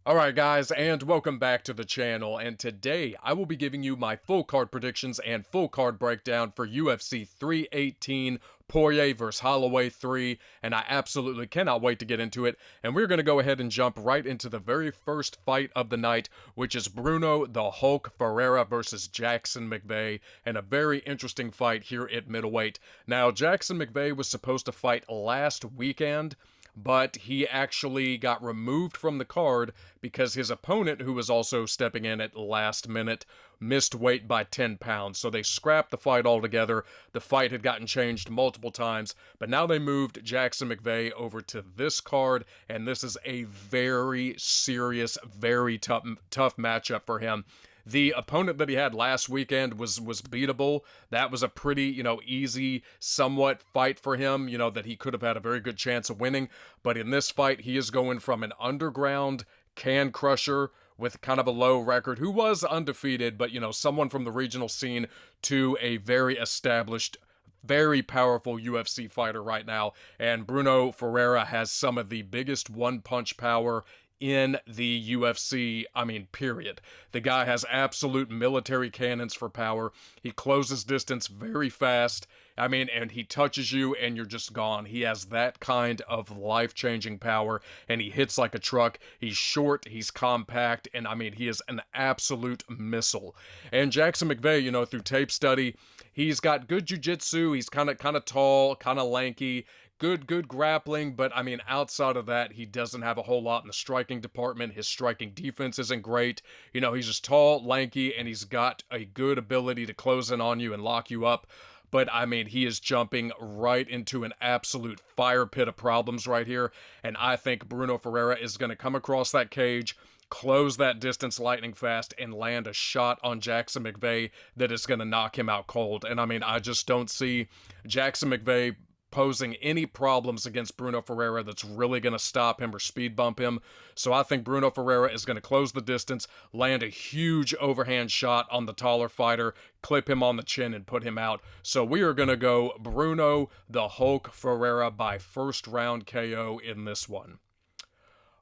Alright guys, and welcome back to the channel, and today I will be giving you my full card predictions and full card breakdown for UFC 318 Poirier vs. Holloway 3, and I absolutely cannot wait to get into it, and we're going to go ahead and jump right into the very first fight of the night, which is Bruno the Hulk Ferreira versus Jackson McVey, and a very interesting fight here at middleweight. Now, Jackson McVey was supposed to fight last weekend, but he actually got removed from the card because his opponent, who was also stepping in at the last minute, missed weight by 10 pounds. So they scrapped the fight altogether. The fight had gotten changed multiple times, but now they moved Jackson McVey over to this card, and this is a very serious, very tough matchup for him. The opponent that he had last weekend was beatable. That was a pretty, easy, somewhat fight for him, that he could have had a very good chance of winning. But in this fight, he is going from an underground can crusher with kind of a low record, who was undefeated, but, someone from the regional scene, to a very established, very powerful UFC fighter right now. And Bruno Ferreira has some of the biggest one-punch power in the UFC, period. The guy has absolute military cannons for power. He closes distance very fast. And he touches you and you're just gone. He has that kind of life-changing power, and he hits like a truck. He's short, he's compact, and he is an absolute missile. And Jackson McVey, through tape study, he's got good jiu-jitsu. He's kind of tall, kind of lanky. Good grappling, but outside of that, he doesn't have a whole lot in the striking department. His striking defense isn't great. He's just tall, lanky, and he's got a good ability to close in on you and lock you up. But, he is jumping right into an absolute fire pit of problems right here, and I think Bruno Ferreira is going to come across that cage, close that distance lightning fast, and land a shot on Jackson McVey that is going to knock him out cold. And, I just don't see Jackson McVey posing any problems against Bruno Ferreira that's really going to stop him or speed bump him. So I think Bruno Ferreira is going to close the distance, land a huge overhand shot on the taller fighter, clip him on the chin, and put him out. So we are going to go Bruno the Hulk Ferreira by first round KO in this one.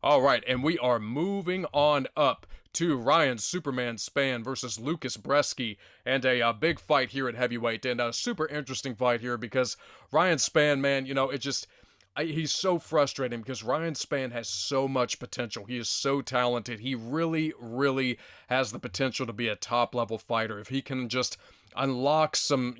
All right, and we are moving on up to Ryan Superman Spann versus Lucas Brzeski, and a big fight here at heavyweight, and a super interesting fight here because Ryan Spann, man, he's so frustrating because Ryan Spann has so much potential. He is so talented. He really, really has the potential to be a top-level fighter if he can just unlock some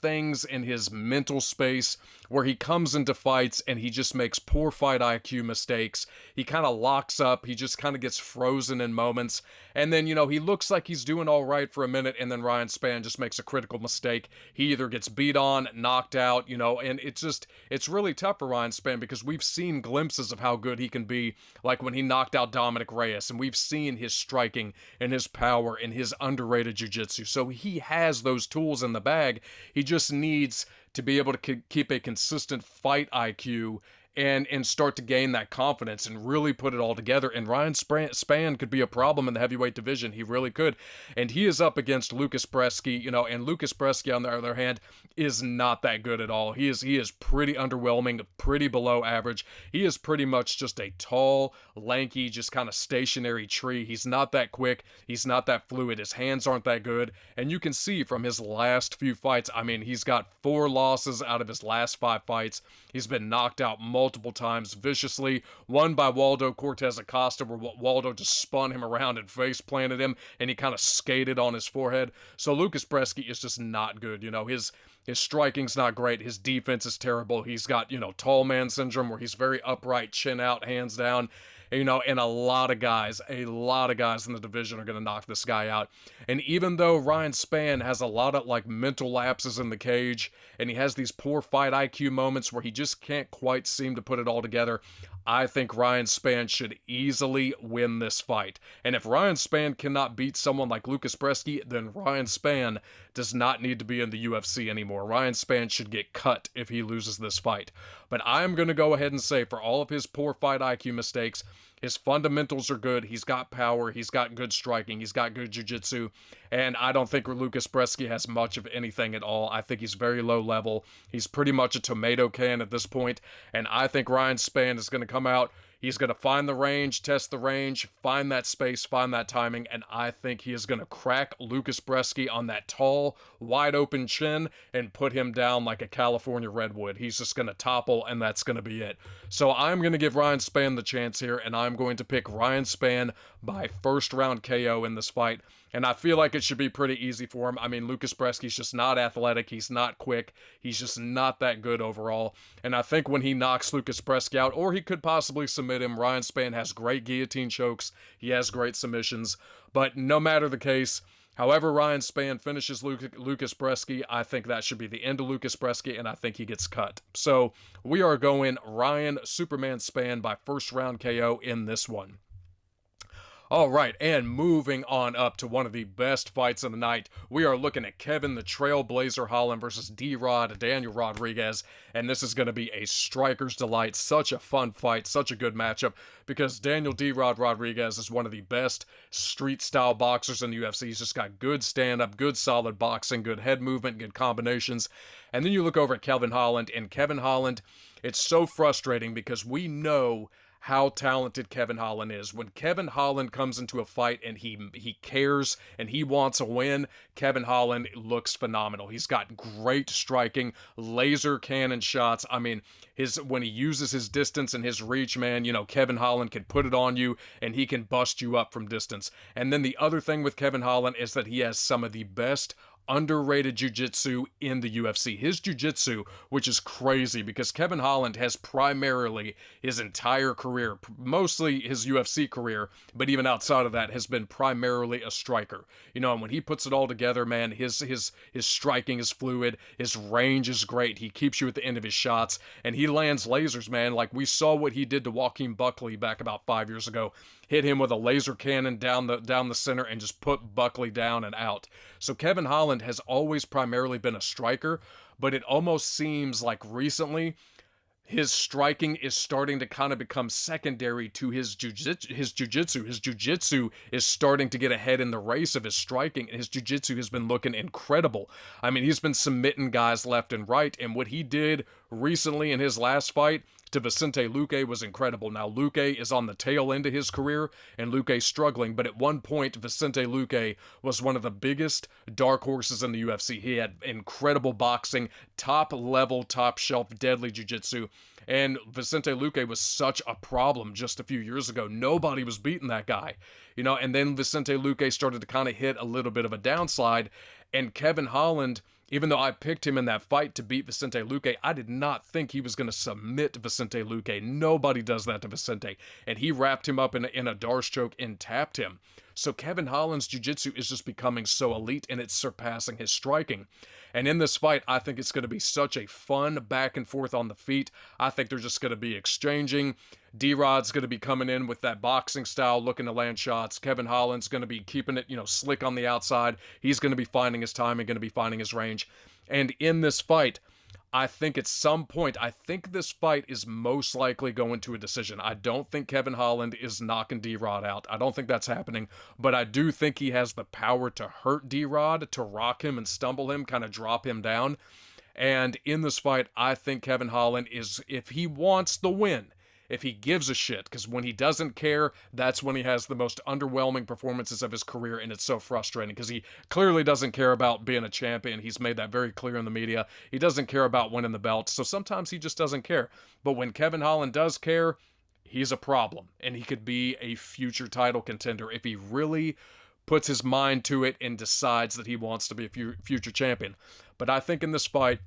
things in his mental space where he comes into fights and he just makes poor fight IQ mistakes. He kind of locks up. He just kind of gets frozen in moments. And then, he looks like he's doing all right for a minute, and then Ryan Spann just makes a critical mistake. He either gets beat on, knocked out, and it's really tough for Ryan Spann because we've seen glimpses of how good he can be, like when he knocked out Dominic Reyes, and we've seen his striking and his power and his underrated jiu-jitsu. So he has those tools in the bag. He just needs to be able to keep a consistent fight IQ and start to gain that confidence and really put it all together. And Ryan Spann could be a problem in the heavyweight division. He really could. And he is up against Lucas Brzeski, and Lucas Brzeski, on the other hand, is not that good at all. He is pretty underwhelming, pretty below average. He is pretty much just a tall, lanky, just kind of stationary tree. He's not that quick. He's not that fluid. His hands aren't that good. And you can see from his last few fights, he's got 4 losses out of his last 5 fights. He's been knocked out multiple times viciously. One by Waldo Cortez Acosta, where Waldo just spun him around and face planted him, and he kind of skated on his forehead. So Lucas Brzeski is just not good. His striking's not great. His defense is terrible. He's got, tall man syndrome where he's very upright, chin out, hands down. And a lot of guys in the division are going to knock this guy out. And even though Ryan Spann has a lot of mental lapses in the cage, and he has these poor fight IQ moments where he just can't quite seem to put it all together, I think Ryan Spann should easily win this fight. And if Ryan Spann cannot beat someone like Lucas Brzeski, then Ryan Spann does not need to be in the UFC anymore. Ryan Spann should get cut if he loses this fight. But I'm going to go ahead and say, for all of his poor fight IQ mistakes, his fundamentals are good. He's got power. He's got good striking. He's got good jiu-jitsu. And I don't think Lucas Brzeski has much of anything at all. I think he's very low level. He's pretty much a tomato can at this point. And I think Ryan Spann is going to come out. He's going to find the range, test the range, find that space, find that timing, and I think he is going to crack Lucas Brzeski on that tall, wide open chin and put him down like a California redwood. He's just going to topple, and that's going to be it. So I'm going to give Ryan Spann the chance here, and I'm going to pick Ryan Spann by first round KO in this fight. And I feel like it should be pretty easy for him. I mean, Lucas Brzeski's just not athletic. He's not quick. He's just not that good overall. And I think when he knocks Lucas Brzeski out, or he could possibly submit him, Ryan Spann has great guillotine chokes. He has great submissions. But no matter the case, however Ryan Spann finishes Lucas Brzeski, I think that should be the end of Lucas Brzeski, and I think he gets cut. So we are going Ryan Superman Spann by first round KO in this one. All right, and moving on up to one of the best fights of the night, we are looking at Kevin the Trailblazer Holland versus D-Rod Daniel Rodriguez, and this is going to be a striker's delight. Such a fun fight, such a good matchup, because Daniel D-Rod Rodriguez is one of the best street-style boxers in the UFC. He's just got good stand-up, good solid boxing, good head movement, good combinations. And then you look over at Kevin Holland, and Kevin Holland, it's so frustrating because we know how talented Kevin Holland is. When Kevin Holland comes into a fight and he cares and he wants a win, Kevin Holland looks phenomenal. He's got great striking, laser cannon shots. I mean, when he uses his distance and his reach, man, you know, Kevin Holland can put it on you and he can bust you up from distance. And then the other thing with Kevin Holland is that he has some of the best underrated jiu-jitsu in the UFC. His jiu-jitsu, which is crazy because Kevin Holland has primarily his entire career, mostly his UFC career, but even outside of that has been primarily a striker. You know, and when he puts it all together, man, his striking is fluid, his range is great. He keeps you at the end of his shots, and he lands lasers, man. Like we saw what he did to Joaquin Buckley back about 5 years ago. Hit him with a laser cannon down the center and just put Buckley down and out. So Kevin Holland has always primarily been a striker, but it almost seems like recently his striking is starting to kind of become secondary to his jiu-jitsu. His jiu-jitsu is starting to get ahead in the race of his striking, and his jiu-jitsu has been looking incredible. I mean, he's been submitting guys left and right, and what he did recently in his last fight to Vicente Luque was incredible. Now, Luque is on the tail end of his career, and Luque's struggling, but at one point, Vicente Luque was one of the biggest dark horses in the UFC. He had incredible boxing, top-level, top-shelf, deadly jiu-jitsu, and Vicente Luque was such a problem just a few years ago. Nobody was beating that guy, you know, and then Vicente Luque started to kind of hit a little bit of a downslide, and Kevin Holland, even though I picked him in that fight to beat Vicente Luque, I did not think he was going to submit Vicente Luque. Nobody does that to Vicente. And he wrapped him up in a Darce choke and tapped him. So Kevin Holland's jiu-jitsu is just becoming so elite, and it's surpassing his striking. And in this fight, I think it's going to be such a fun back and forth on the feet. I think they're just going to be exchanging. D-Rod's going to be coming in with that boxing style, looking to land shots. Kevin Holland's going to be keeping it, you know, slick on the outside. He's going to be finding his time and going to be finding his range. And in this fight, I think at some point, I think this fight is most likely going to a decision. I don't think Kevin Holland is knocking D-Rod out. I don't think that's happening, but I do think he has the power to hurt D-Rod, to rock him and stumble him, kind of drop him down. And in this fight, I think Kevin Holland is, if he wants the win, if he gives a shit, because when he doesn't care, that's when he has the most underwhelming performances of his career, and it's so frustrating because he clearly doesn't care about being a champion. He's made that very clear in the media. He doesn't care about winning the belt, so sometimes he just doesn't care. But when Kevin Holland does care, he's a problem, and he could be a future title contender if he really puts his mind to it and decides that he wants to be a future champion. But I think in this fight,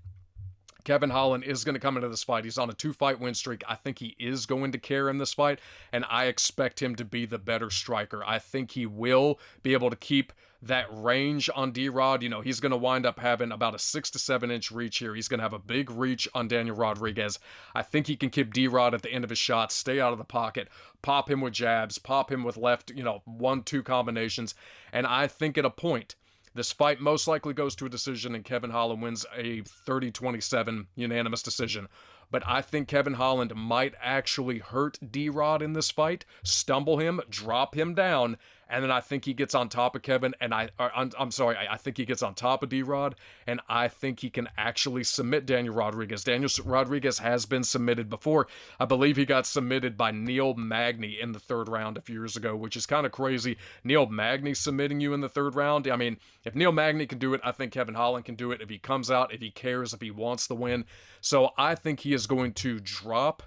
Kevin Holland is going to come into this fight. He's on a 2-fight win streak. I think he is going to care in this fight, and I expect him to be the better striker. I think he will be able to keep that range on D-Rod. You know, he's going to wind up having about a 6 to 7 inch reach here. He's going to have a big reach on Daniel Rodriguez. I think he can keep D-Rod at the end of his shots, stay out of the pocket, pop him with jabs, pop him with left, you know, 1-2 combinations, and I think at a point, this fight most likely goes to a decision, and Kevin Holland wins a 30-27 unanimous decision. But I think Kevin Holland might actually hurt D-Rod in this fight, stumble him, drop him down, and then I think he gets on top of Kevin, and I'm sorry, I think he gets on top of D-Rod, and I think he can actually submit Daniel Rodriguez. Daniel Rodriguez has been submitted before. I believe he got submitted by Neil Magny in the third round a few years ago, which is kind of crazy. Neil Magny submitting you in the third round. I mean, if Neil Magny can do it, I think Kevin Holland can do it if he comes out, if he cares, if he wants the win. So I think he is going to drop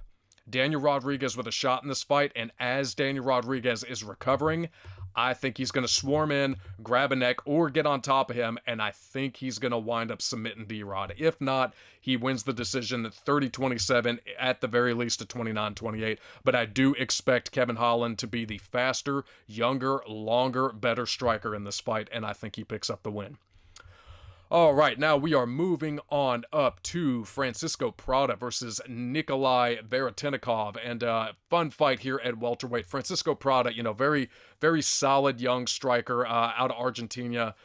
Daniel Rodriguez with a shot in this fight, and as Daniel Rodriguez is recovering, I think he's going to swarm in, grab a neck, or get on top of him, and I think he's going to wind up submitting D-Rod. If not, he wins the decision at 30-27, at the very least at 29-28, but I do expect Kevin Holland to be the faster, younger, longer, better striker in this fight, and I think he picks up the win. All right, now we are moving on up to Francisco Prado versus Nikolai Veretennikov, and fun fight here at welterweight. Francisco Prado, you know, very, very solid young striker out of Argentina.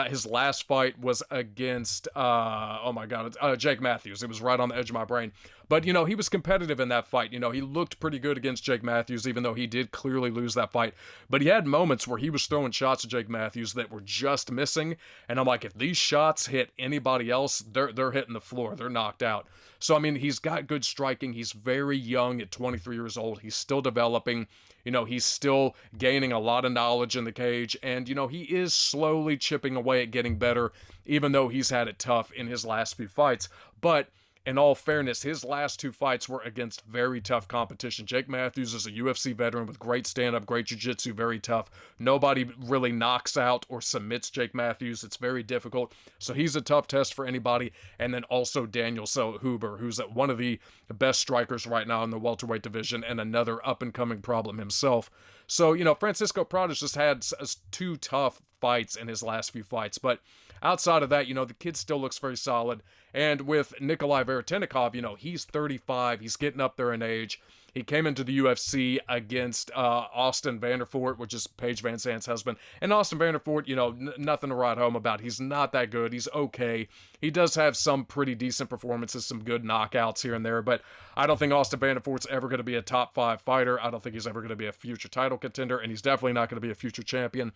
His last fight was against, oh my God, Jake Matthews. It was right on the edge of my brain. But, you know, he was competitive in that fight. You know, he looked pretty good against Jake Matthews, even though he did clearly lose that fight. But he had moments where he was throwing shots at Jake Matthews that were just missing. And I'm like, if these shots hit anybody else, they're hitting the floor. They're knocked out. So, I mean, he's got good striking. He's very young at 23 years old. He's still developing. You know, he's still gaining a lot of knowledge in the cage, and, you know, he is slowly chipping away at getting better, even though he's had it tough in his last few fights. But in all fairness, his last two fights were against very tough competition. Jake Matthews is a UFC veteran with great stand-up, great jiu-jitsu, very tough. Nobody really knocks out or submits Jake Matthews. It's very difficult. So he's a tough test for anybody. And then also Daniel Zellhuber, who's one of the best strikers right now in the welterweight division and another up-and-coming problem himself. So, you know, Francisco Prado's just had two tough fights in his last few fights. But outside of that, you know, the kid still looks very solid. And with Nikolai Veretennikov, you know, he's 35. He's getting up there in age. He came into the UFC against Austin Vanderfort, which is Paige Van Zandt's husband. And Austin Vanderfort, you know, nothing to write home about. He's not that good. He's okay. He does have some pretty decent performances, some good knockouts here and there. But I don't think Austin Vanderfort's ever going to be a top 5 fighter. I don't think he's ever going to be a future title contender. And he's definitely not going to be a future champion.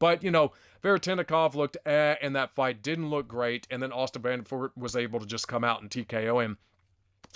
But, you know, Veretennikov looked in that fight, didn't look great, and then Austin Vanderfort was able to just come out and TKO him.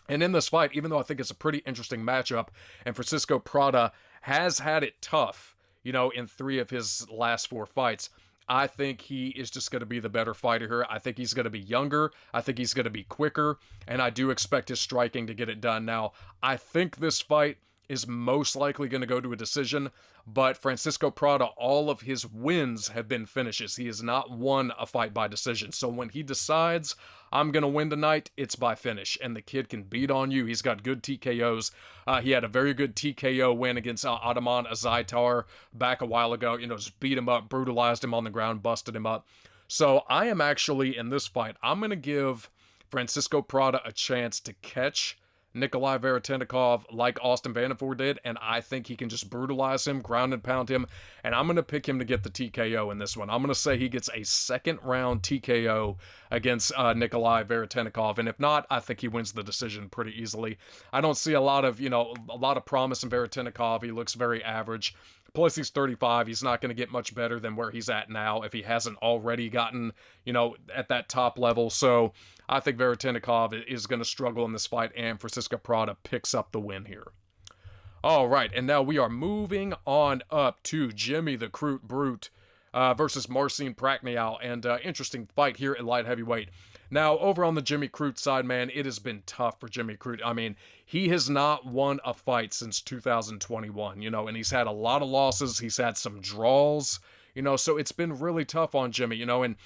And in this fight, even though I think it's a pretty interesting matchup, and Francisco Prado has had it tough, you know, in 3 of his last 4 fights, I think he is just going to be the better fighter here. I think he's going to be younger. I think he's going to be quicker, and I do expect his striking to get it done. Now, I think this fight is most likely going to go to a decision, but Francisco Prado, all of his wins have been finishes. He has not won a fight by decision. So when he decides, I'm going to win tonight, it's by finish. And the kid can beat on you. He's got good TKOs. He had a very good TKO win against Ataman Azaitar back a while ago. You know, just beat him up, brutalized him on the ground, busted him up. So I am actually, in this fight, I'm going to give Francisco Prado a chance to catch Nikolai Veretennikov like Austin Vanderfort did, and I think he can just brutalize him, ground and pound him, and I'm going to pick him to get the TKO in this one. I'm going to say he gets a second round TKO against Nikolai Veretennikov, and if not, I think he wins the decision pretty easily. I don't see a lot of promise in Veretennikov. He looks very average. Plus, he's 35. He's not going to get much better than where he's at now if he hasn't already gotten, you know, at that top level. So I think Veretennikov is going to struggle in this fight, and Francisco Prado picks up the win here. All right, and now we are moving on up to Jimmy the Crute Brute versus Marcin Prachnio, and interesting fight here at light heavyweight. Now, over on the Jimmy Crute side, man, it has been tough for Jimmy Crute. I mean, he has not won a fight since 2021, you know, and he's had a lot of losses. He's had some draws, you know, so it's been really tough on Jimmy, you know, and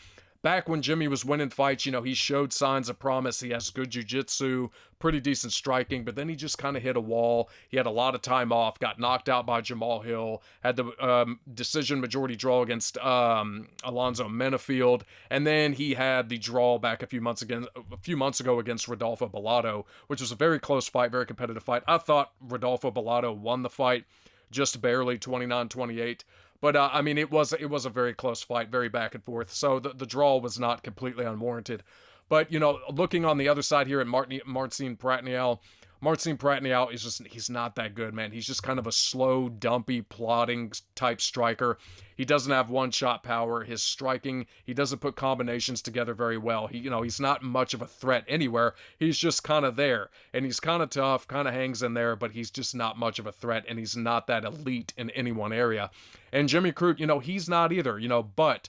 back when Jimmy was winning fights, you know, he showed signs of promise. He has good jiu-jitsu, pretty decent striking, but then he just kind of hit a wall. He had a lot of time off, got knocked out by Jamal Hill, had the decision majority draw against Alonzo Menafield, and then he had the draw back a few months ago against Rodolfo Bellato, which was a very close fight, very competitive fight. I thought Rodolfo Bellato won the fight, just barely, 29-28. But, I mean, it was a very close fight, very back and forth. So the draw was not completely unwarranted. But, you know, looking on the other side here at Marcin Prachnio, Marcin Prachnio is just, he's not that good, man. He's just kind of a slow, dumpy, plodding type striker. He doesn't have one-shot power. His striking, he doesn't put combinations together very well. He's not much of a threat anywhere. He's just kind of there, and he's kind of tough, kind of hangs in there, but he's just not much of a threat, and he's not that elite in any one area. And Jimmy Crute, he's not either, but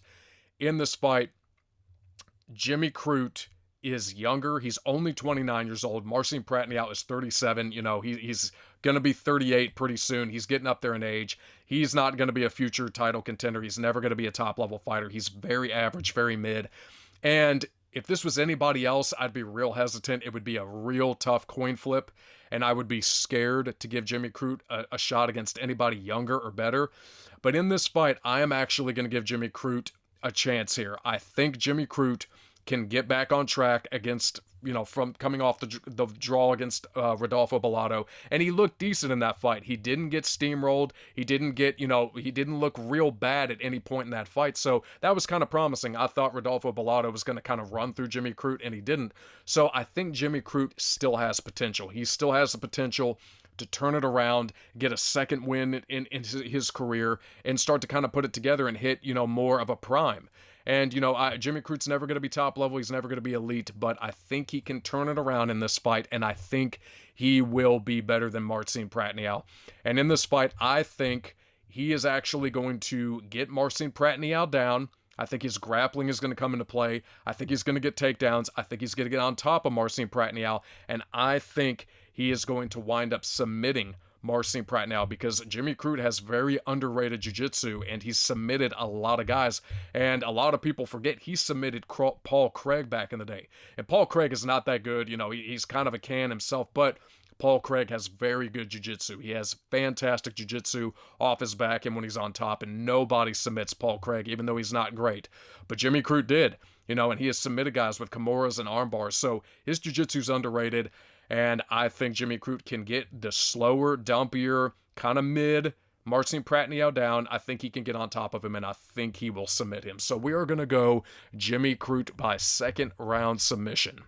in this fight, Jimmy Crute is younger. He's only 29 years old. Marcin Prachnio is 37. He's going to be 38 pretty soon. He's getting up there in age. He's not going to be a future title contender. He's never going to be a top-level fighter. He's very average, very mid. And if this was anybody else, I'd be real hesitant. It would be a real tough coin flip, and I would be scared to give Jimmy Crute a shot against anybody younger or better. But in this fight, I am actually going to give Jimmy Crute a chance here. I think Jimmy Crute can get back on track against, from coming off the draw against Rodolfo Bellato, and he looked decent in that fight. He didn't get steamrolled. He didn't look real bad at any point in that fight, so that was kind of promising. I thought Rodolfo Bellato was going to kind of run through Jimmy Crute, and he didn't. So I think Jimmy Crute still has potential. He still has the potential to turn it around, get a second win in his career, and start to kind of put it together and hit, more of a prime. And, Jimmy Crute's never going to be top level. He's never going to be elite, but I think he can turn it around in this fight, and I think he will be better than Marcin Prachnio. And in this fight, I think he is actually going to get Marcin Prachnio down. I think his grappling is going to come into play. I think he's going to get takedowns. I think he's going to get on top of Marcin Prachnio, and I think he is going to wind up submitting Marcin Prachnio, because Jimmy Crute has very underrated jiu-jitsu, and he's submitted a lot of guys, and a lot of people forget he submitted Paul Craig back in the day. And Paul Craig is not that good. He's kind of a can himself, but Paul Craig has very good jiu-jitsu. He has fantastic jiu-jitsu off his back and when he's on top, and nobody submits Paul Craig, even though he's not great. But Jimmy Crute did, and he has submitted guys with Kimuras and arm bars, so his jiu-jitsu's underrated. And I think Jimmy Crute can get the slower, dumpier, kind of mid Marcin Prachnio down. I think he can get on top of him, and I think he will submit him. So we are going to go Jimmy Crute by second round submission.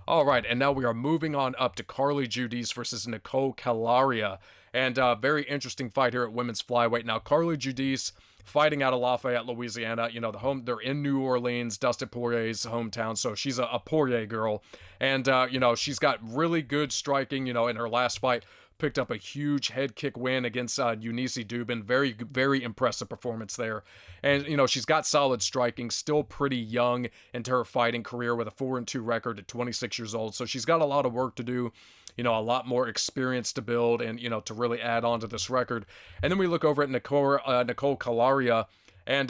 All right, and now we are moving on up to Carly Judice versus Nicole Caliari. And a very interesting fight here at women's flyweight. Now, Carly Judice fighting out of Lafayette, Louisiana. They're in New Orleans, Dustin Poirier's hometown, so she's a Poirier girl. And, she's got really good striking, in her last fight. Picked up a huge head kick win against Eunice Dubin. Very, very impressive performance there. And, she's got solid striking, still pretty young into her fighting career with a 4-2 record at 26 years old. So she's got a lot of work to do, a lot more experience to build and, to really add on to this record. And then we look over at Nicole Caliari, and,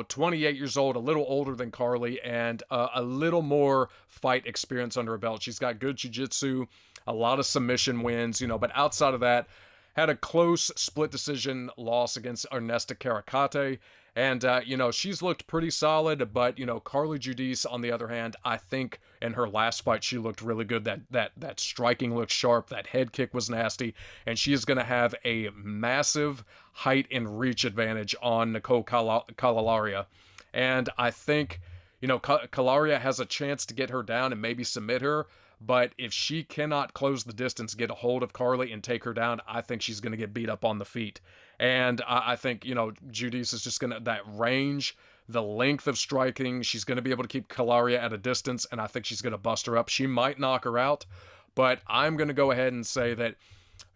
28 years old, a little older than Carly, and a little more fight experience under her belt. She's got good jiu-jitsu, a lot of submission wins, but outside of that, had a close split decision loss against Ernesto Caracate. And, she's looked pretty solid, but, Carly Judice, on the other hand, I think in her last fight, she looked really good. That striking looked sharp. That head kick was nasty. And she is going to have a massive height and reach advantage on Nicole Caliari. And I think, Caliari has a chance to get her down and maybe submit her. But if she cannot close the distance, get a hold of Carly and take her down, I think she's going to get beat up on the feet. And I think, Judice is just going to, that range, the length of striking, she's going to be able to keep Caliari at a distance, and I think she's going to bust her up. She might knock her out, but I'm going to go ahead and say that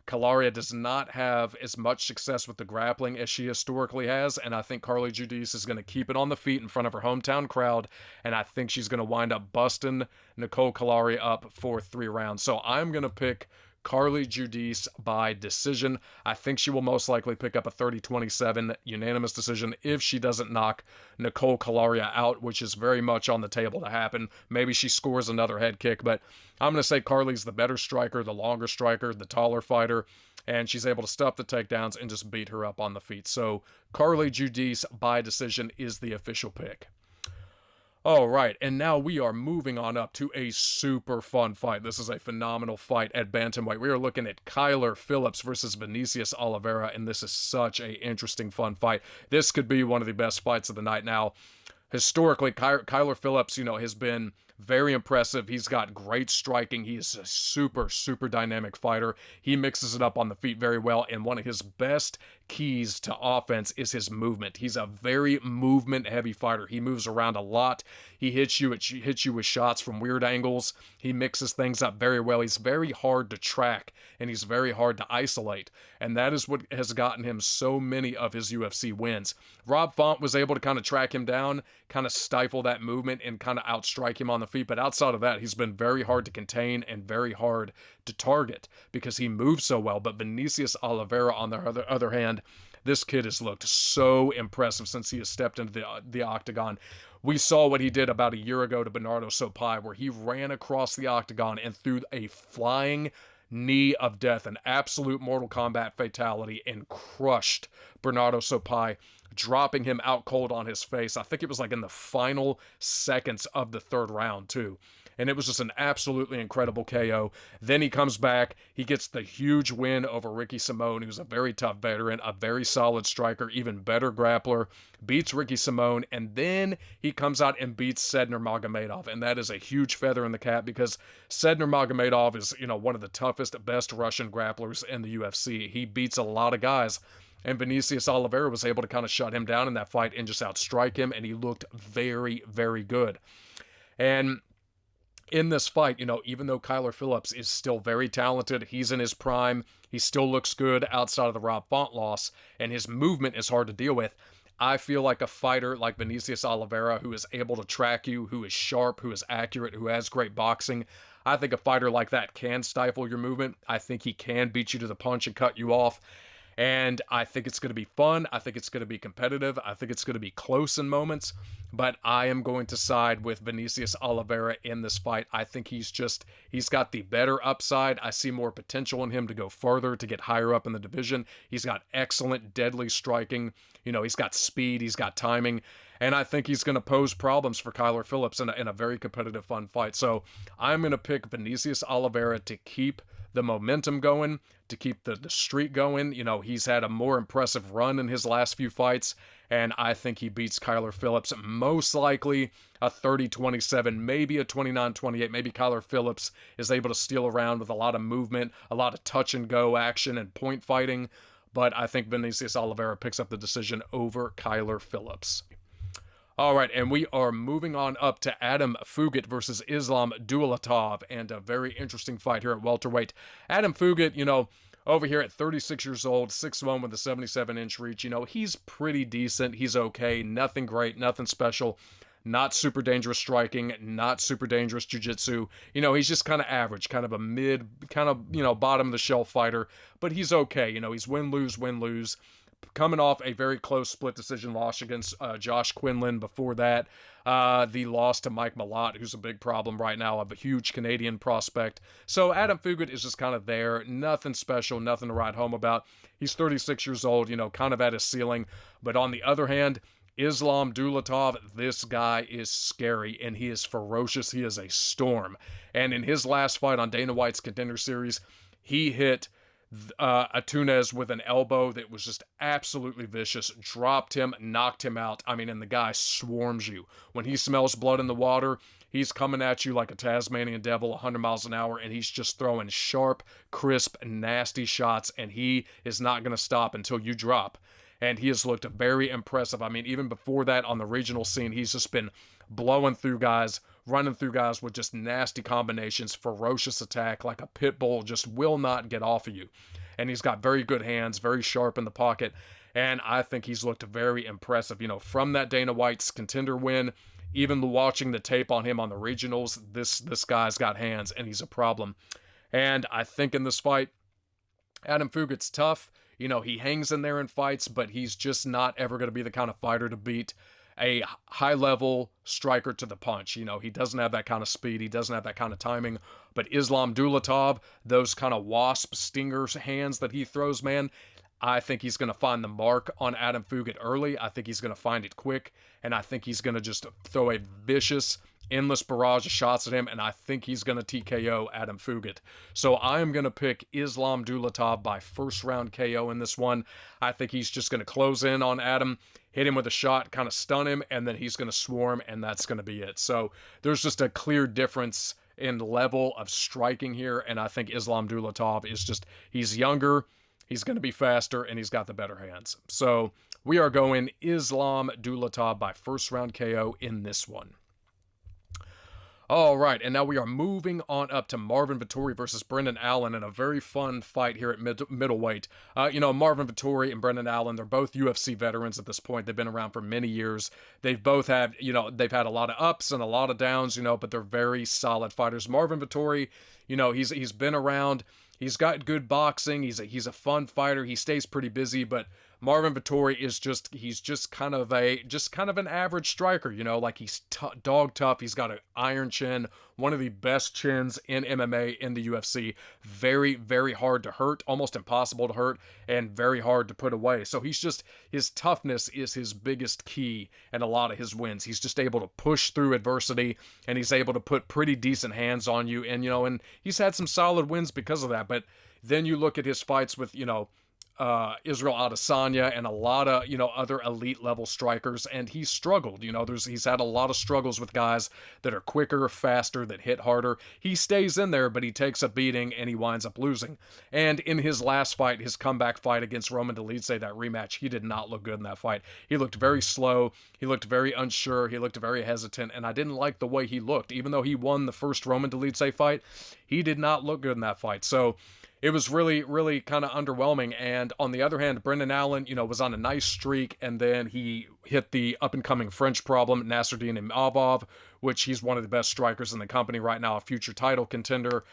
Caliari does not have as much success with the grappling as she historically has, and I think Carly Judice is going to keep it on the feet in front of her hometown crowd, and I think she's going to wind up busting Nicole Caliari up for 3 rounds. So I'm going to pick Carly Judice by decision. I think she will most likely pick up a 30-27 unanimous decision if she doesn't knock Nicole Caliari out, which is very much on the table to happen. Maybe she scores another head kick, but I'm going to say Carly's the better striker, the longer striker, the taller fighter, and she's able to stuff the takedowns and just beat her up on the feet. So Carly Judice by decision is the official pick. All right, and now we are moving on up to a super fun fight. This is a phenomenal fight at bantamweight. We are looking at Kyler Phillips versus Vinicius Oliveira, and this is such a interesting, fun fight. This could be one of the best fights of the night. Now, historically, Kyler Phillips, has been Very impressive. He's got great striking. He is a super, super dynamic fighter. He mixes it up on the feet very well, and one of his best keys to offense is his movement. He's a very movement-heavy fighter. He moves around a lot. He hits you with shots from weird angles. He mixes things up very well. He's very hard to track, and he's very hard to isolate, and that is what has gotten him so many of his UFC wins. Rob Font was able to kind of track him down, kind of stifle that movement, and kind of outstrike him on the feet, but outside of that, he's been very hard to contain and very hard to target because he moves so well. But Vinicius Oliveira, on the other hand, this kid has looked so impressive since he has stepped into the octagon. We saw what he did about a year ago to Bernardo Sopai, where he ran across the octagon and threw a flying knee of death, an absolute Mortal Kombat fatality, and crushed Bernardo Sopai, dropping him out cold on his face. I think it was like in the final seconds of the third round, too. And it was just an absolutely incredible KO. Then he comes back. He gets the huge win over Ricky Simone, who's a very tough veteran, a very solid striker, even better grappler. Beats Ricky Simone, and then he comes out and beats Sednar Magomedov. And that is a huge feather in the cap because Sednar Magomedov is, one of the toughest, best Russian grapplers in the UFC. He beats a lot of guys. And Vinicius Oliveira was able to kind of shut him down in that fight and just outstrike him, and he looked very, very good. And in this fight, even though Kyler Phillips is still very talented, he's in his prime, he still looks good outside of the Rob Font loss, and his movement is hard to deal with. I feel like a fighter like Vinicius Oliveira, who is able to track you, who is sharp, who is accurate, who has great boxing, I think a fighter like that can stifle your movement. I think he can beat you to the punch and cut you off. And I think it's going to be fun. I think it's going to be competitive. I think it's going to be close in moments. But I am going to side with Vinicius Oliveira in this fight. I think he's got the better upside. I see more potential in him to go further, to get higher up in the division. He's got excellent, deadly striking. He's got speed. He's got timing. And I think he's going to pose problems for Kyler Phillips in a very competitive, fun fight. So I'm going to pick Vinicius Oliveira to keep the momentum going, to keep the streak going. He's had a more impressive run in his last few fights, and I think he beats Kyler Phillips, most likely a 30-27, maybe a 29-28. Maybe Kyler Phillips is able to steal around with a lot of movement, a lot of touch-and-go action and point fighting, but I think Vinicius Oliveira picks up the decision over Kyler Phillips. All right, and we are moving on up to Adam Fugitt versus Islam Dulatov, and a very interesting fight here at welterweight. Adam Fugitt, over here at 36 years old, 6'1" with a 77-inch reach, he's pretty decent. He's okay. Nothing great, nothing special. Not super dangerous striking, not super dangerous jiu-jitsu. He's just kind of average, kind of a mid, kind of, bottom-of-the-shelf fighter, but he's okay. He's win-lose, win-lose. Coming off a very close split decision loss against Josh Quinlan. Before that, the loss to Mike Malott, who's a big problem right now, a huge Canadian prospect. So Adam Fugitt is just kind of there. Nothing special, nothing to write home about. He's 36 years old, kind of at his ceiling. But on the other hand, Islam Dulatov, this guy is scary, and he is ferocious. He is a storm. And in his last fight on Dana White's Contender Series, he hit Antunes with an elbow that was just absolutely vicious, dropped him, knocked him out. And the guy swarms you. When he smells blood in the water, he's coming at you like a Tasmanian devil, 100 miles an hour, and he's just throwing sharp, crisp, nasty shots, and he is not going to stop until you drop. And he has looked very impressive. Even before that on the regional scene, he's just been blowing through guys, running through guys with just nasty combinations, ferocious attack, like a Pitbull, just will not get off of you. And he's got very good hands, very sharp in the pocket, and I think he's looked very impressive. From that Dana White's Contender win, even watching the tape on him on the regionals, this guy's got hands, and he's a problem. And I think in this fight, Adam Fugitt's tough. He hangs in there in fights, but he's just not ever going to be the kind of fighter to beat a high-level striker to the punch. He doesn't have that kind of speed. He doesn't have that kind of timing. But Islam Dulatov, those kind of wasp stingers hands that he throws, man, I think he's going to find the mark on Adam Fugitt early. I think he's going to find it quick. And I think he's going to just throw a vicious, endless barrage of shots at him, and I think he's going to TKO Adam Fugitt. So I am going to pick Islam Dulatov by first round KO in this one. I think he's just going to close in on Adam, hit him with a shot, kind of stun him, and then he's going to swarm, and that's going to be it. So there's just a clear difference in level of striking here, and I think Islam Dulatov is just, he's younger, he's going to be faster, and he's got the better hands. So we are going Islam Dulatov by first round KO in this one. All right, and now we are moving on up to Marvin Vettori versus Brendan Allen in a very fun fight here at middleweight. Marvin Vettori and Brendan Allen, they're both UFC veterans at this point. They've been around for many years. They've both had, they've had a lot of ups and a lot of downs, but they're very solid fighters. Marvin Vettori, he's been around. He's got good boxing. He's a fun fighter. He stays pretty busy, but Marvin Vettori is just kind of an average striker, like he's dog tough. He's got an iron chin, one of the best chins in MMA in the UFC. Very, very hard to hurt, almost impossible to hurt, and very hard to put away. So his toughness is his biggest key in a lot of his wins. He's just able to push through adversity, and he's able to put pretty decent hands on you. And, and he's had some solid wins because of that. But then you look at his fights with, Israel Adesanya and a lot of, other elite level strikers, and he's struggled. He's had a lot of struggles with guys that are quicker, faster, that hit harder. He stays in there, but he takes a beating and he winds up losing. And in his last fight, his comeback fight against Roman Dolidze, that rematch, he did not look good in that fight. He looked very slow. He looked very unsure. He looked very hesitant, and I didn't like the way he looked. Even though he won the first Roman Dolidze fight, he did not look good in that fight. So it was really, really kind of underwhelming. And on the other hand, Brendan Allen, was on a nice streak, and then he hit the up-and-coming French problem, Nasruddin Imavov, which he's one of the best strikers in the company right now, a future title contender.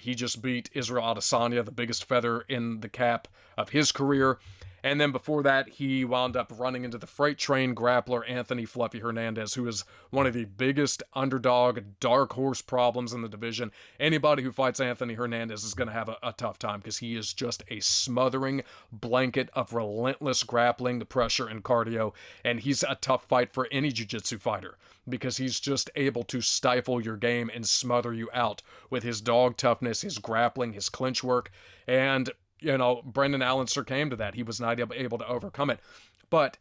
He just beat Israel Adesanya, the biggest feather in the cap of his career. And then before that, he wound up running into the freight train grappler Anthony Fluffy Hernandez, who is one of the biggest underdog, dark horse problems in the division. Anybody who fights Anthony Hernandez is going to have a tough time, because he is just a smothering blanket of relentless grappling, the pressure, and cardio. And he's a tough fight for any jiu-jitsu fighter, because he's just able to stifle your game and smother you out with his dog toughness, his grappling, his clinch work. And Brendan Allen succumbed to that. He was not able to overcome it. But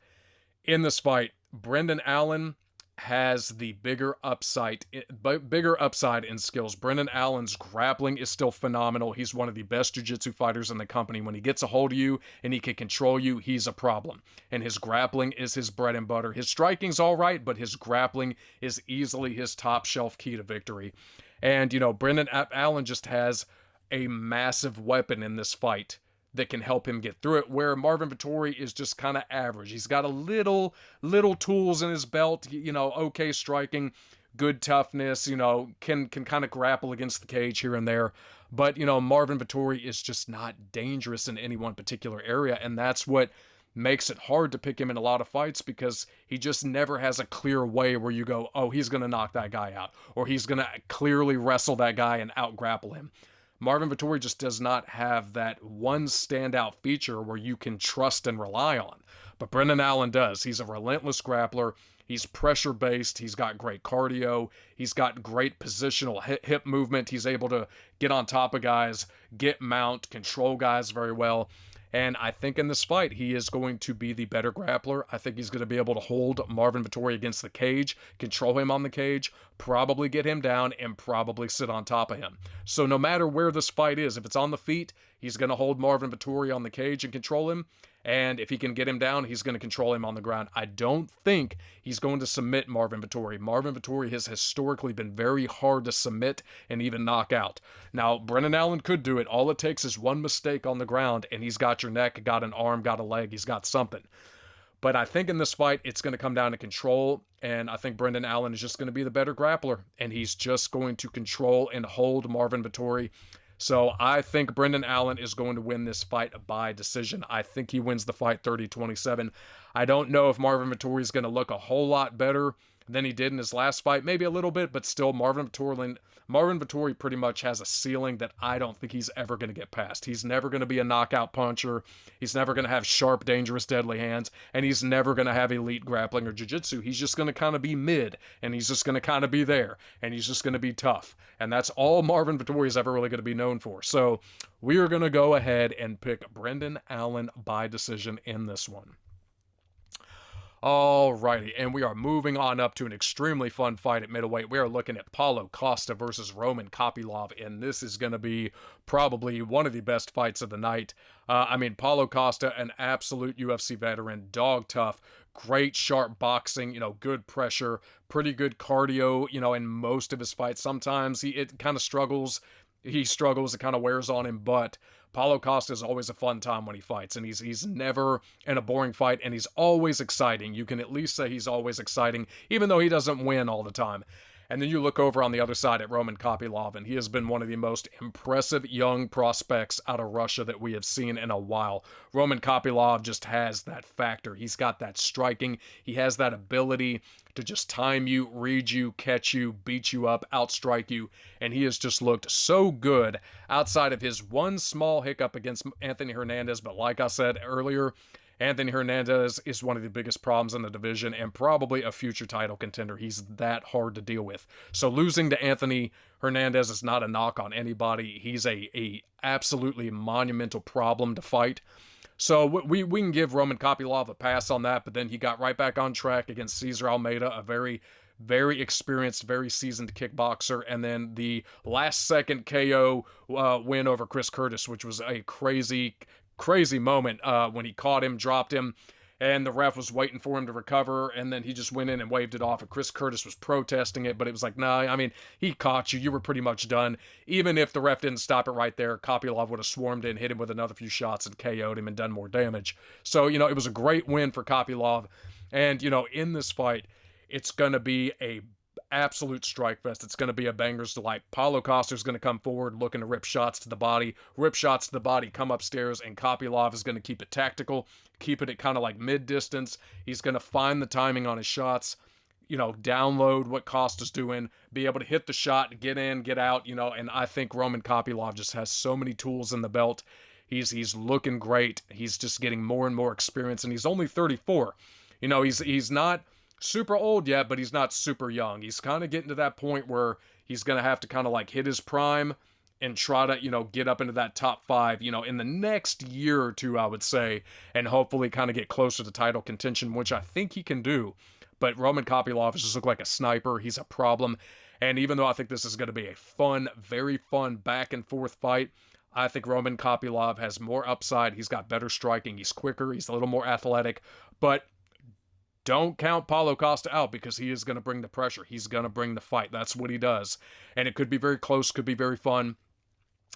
in this fight, Brendan Allen has the bigger upside in skills. Brendan Allen's grappling is still phenomenal. He's one of the best jiu-jitsu fighters in the company. When he gets a hold of you and he can control you, he's a problem. And his grappling is his bread and butter. His striking's all right, but his grappling is easily his top shelf key to victory. And, Brendan Allen just has a massive weapon in this fight that can help him get through it, where Marvin Vettori is just kind of average. He's got a little tools in his belt, okay striking, good toughness, can kind of grapple against the cage here and there. But, Marvin Vettori is just not dangerous in any one particular area, and that's what makes it hard to pick him in a lot of fights, because he just never has a clear way where you go, oh, he's going to knock that guy out, or he's going to clearly wrestle that guy and out-grapple him. Marvin Vettori just does not have that one standout feature where you can trust and rely on. But Brendan Allen does. He's a relentless grappler. He's pressure-based. He's got great cardio. He's got great positional hip movement. He's able to get on top of guys, get mount, control guys very well. And I think in this fight, he is going to be the better grappler. I think he's going to be able to hold Marvin Vettori against the cage, control him on the cage, probably get him down, and probably sit on top of him. So no matter where this fight is, if it's on the feet, he's going to hold Marvin Vettori on the cage and control him. And if he can get him down, he's going to control him on the ground. I don't think he's going to submit Marvin Vettori. Marvin Vettori has historically been very hard to submit and even knock out. Now, Brendan Allen could do it. All it takes is one mistake on the ground, and he's got your neck, got an arm, got a leg, he's got something. But I think in this fight, it's going to come down to control, and I think Brendan Allen is just going to be the better grappler, and he's just going to control and hold Marvin Vettori. So I think Brendan Allen is going to win this fight by decision. I think he wins the fight 30-27. I don't know if Marvin Vettori is going to look a whole lot better than he did in his last fight. Maybe a little bit, but still Marvin Vettori pretty much has a ceiling that I don't think he's ever going to get past. He's never going to be a knockout puncher. He's never going to have sharp, dangerous, deadly hands, and he's never going to have elite grappling or jiu-jitsu. He's just going to kind of be mid, and he's just going to kind of be there, and he's just going to be tough. And that's all Marvin Vettori is ever really going to be known for. So we are going to go ahead and pick Brendan Allen by decision in this one. Alrighty, and we are moving on up to an extremely fun fight at middleweight. We are looking at Paulo Costa versus Roman Kopylov, and this is going to be probably one of the best fights of the night. Paulo Costa, an absolute UFC veteran, dog tough, great sharp boxing, good pressure, pretty good cardio, in most of his fights. Sometimes it kind of struggles. He struggles, it kind of wears on him, but Paulo Costa is always a fun time when he fights, and he's never in a boring fight, and he's always exciting. You can at least say he's always exciting, even though he doesn't win all the time. And then you look over on the other side at Roman Kopylov, and he has been one of the most impressive young prospects out of Russia that we have seen in a while. Roman Kopylov just has that factor. He's got that striking. He has that ability to just time you, read you, catch you, beat you up, outstrike you, and he has just looked so good outside of his one small hiccup against Anthony Hernandez. But like I said earlier, Anthony Hernandez is one of the biggest problems in the division and probably a future title contender. He's that hard to deal with. So losing to Anthony Hernandez is not a knock on anybody. He's a absolutely monumental problem to fight. So we can give Roman Kopylov a pass on that, but then he got right back on track against Cesar Almeida, a very, very experienced, very seasoned kickboxer, and then the last-second KO win over Chris Curtis, which was a crazy moment when he caught him, dropped him, and the ref was waiting for him to recover, and then he just went in and waved it off, and Chris Curtis was protesting it, but it was like, nah, he caught you. You were pretty much done. Even if the ref didn't stop it right there, Kopylov would have swarmed in, hit him with another few shots, and KO'd him and done more damage. So, it was a great win for Kopylov, and, in this fight, it's going to be a absolute strike fest. It's going to be a banger's delight. Paulo Costa is going to come forward looking to rip shots to the body, come upstairs, and Kopylov is going to keep it tactical, keep it at kind of like mid-distance. He's going to find the timing on his shots, download what Costa's doing, be able to hit the shot, get in, get out, and I think Roman Kopylov just has so many tools in the belt. He's looking great. He's just getting more and more experience, and he's only 34. He's not super old yet, but he's not super young. He's kind of getting to that point where he's going to have to kind of like hit his prime and try to, get up into that top 5, in the next year or two, I would say, and hopefully kind of get closer to title contention, which I think he can do. But Roman Kopylov just looks like a sniper. He's a problem. And even though I think this is going to be a fun, very fun back and forth fight, I think Roman Kopylov has more upside. He's got better striking. He's quicker. He's a little more athletic. But don't count Paulo Costa out, because he is going to bring the pressure. He's going to bring the fight. That's what he does. And it could be very close, could be very fun.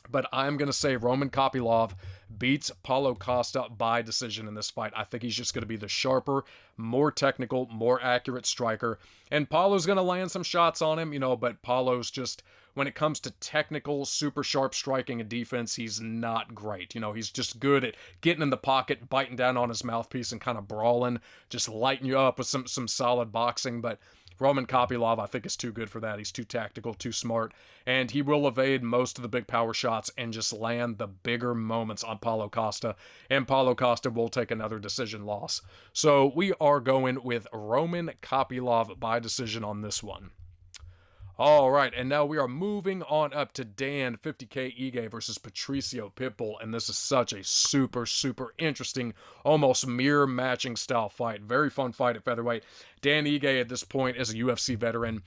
But I'm going to say Roman Kopylov beats Paulo Costa by decision in this fight. I think he's just going to be the sharper, more technical, more accurate striker. And Paulo's going to land some shots on him, but Paulo's just, when it comes to technical, super sharp striking and defense, he's not great. He's just good at getting in the pocket, biting down on his mouthpiece and kind of brawling, just lighting you up with some solid boxing. But Roman Kopylov, I think, is too good for that. He's too tactical, too smart, and he will evade most of the big power shots and just land the bigger moments on Paulo Costa, and Paulo Costa will take another decision loss. So we are going with Roman Kopylov by decision on this one. All right, and now we are moving on up to Dan 50K Ige versus Patricio Pitbull, and this is such a super, super interesting, almost mirror matching style fight. Very fun fight at featherweight. Dan Ige at this point is a UFC veteran.